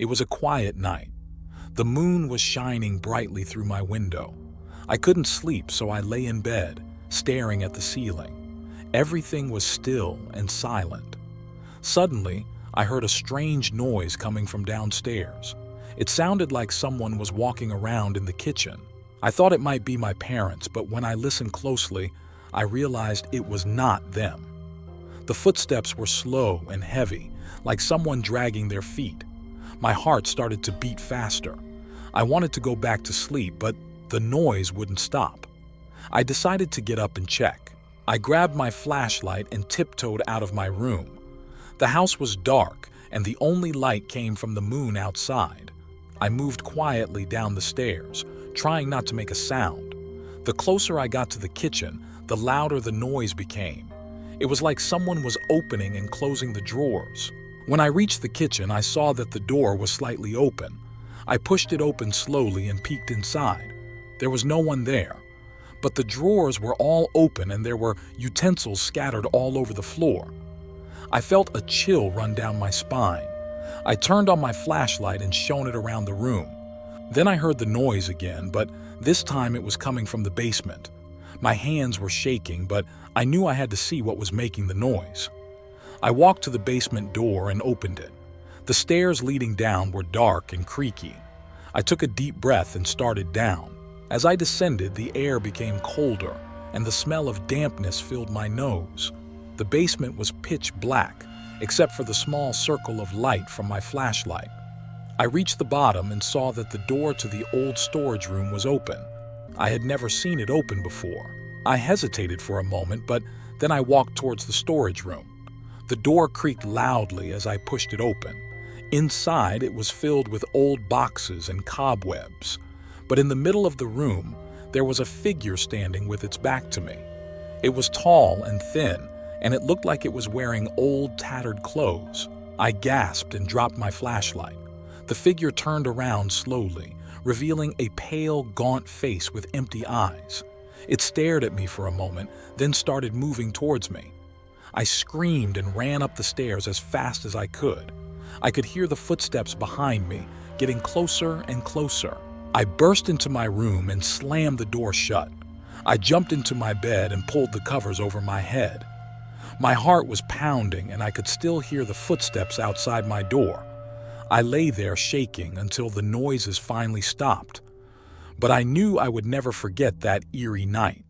was a quiet night. The moon was shining brightly through my window. I couldn't sleep, so I lay in bed, staring at the ceiling. Everything was still and silent. Suddenly, I heard a strange noise coming from downstairs. It sounded like someone was walking around in the kitchen. I thought it might be my parents, but when I listened closely, I realized it was not them. The footsteps were slow and heavy, like someone dragging their feet. My heart started to beat faster. I wanted to go back to sleep, but the noise wouldn't stop. I decided to get up and check. I grabbed my flashlight and tiptoed out of my room. The house was dark, and the only light came from the moon outside. I moved quietly down the stairs, trying not to make a sound. The closer I got to the kitchen, the louder the noise became. It was like someone was opening and closing the drawers. When I reached the kitchen, I saw that the door was slightly open. I pushed it open slowly and peeked inside. There was no one there, but the drawers were all open and there were utensils scattered all over the floor. I felt a chill run down my spine. I turned on my flashlight and shone it around the room. Then I heard the noise again, but this time it was coming from the basement. My hands were shaking, but I knew I had to see what was making the noise. I walked to the basement door and opened it. The stairs leading down were dark and creaky. I took a deep breath and started down. As I descended, the air became colder, and the smell of dampness filled my nose. The basement was pitch black, except for the small circle of light from my flashlight. I reached the bottom and saw that the door to the old storage room was open. I had never seen it open before. I hesitated for a moment, but then I walked towards the storage room. The door creaked loudly as I pushed it open. Inside, it was filled with old boxes and cobwebs. But in the middle of the room, there was a figure standing with its back to me. It was tall and thin, and it looked like it was wearing old, tattered clothes. I gasped and dropped my flashlight. The figure turned around slowly, revealing a pale, gaunt face with empty eyes. It stared at me for a moment, then started moving towards me. I screamed and ran up the stairs as fast as I could. I could hear the footsteps behind me, getting closer and closer. I burst into my room and slammed the door shut. I jumped into my bed and pulled the covers over my head. My heart was pounding, and I could still hear the footsteps outside my door. I lay there shaking until the noises finally stopped. But I knew I would never forget that eerie night.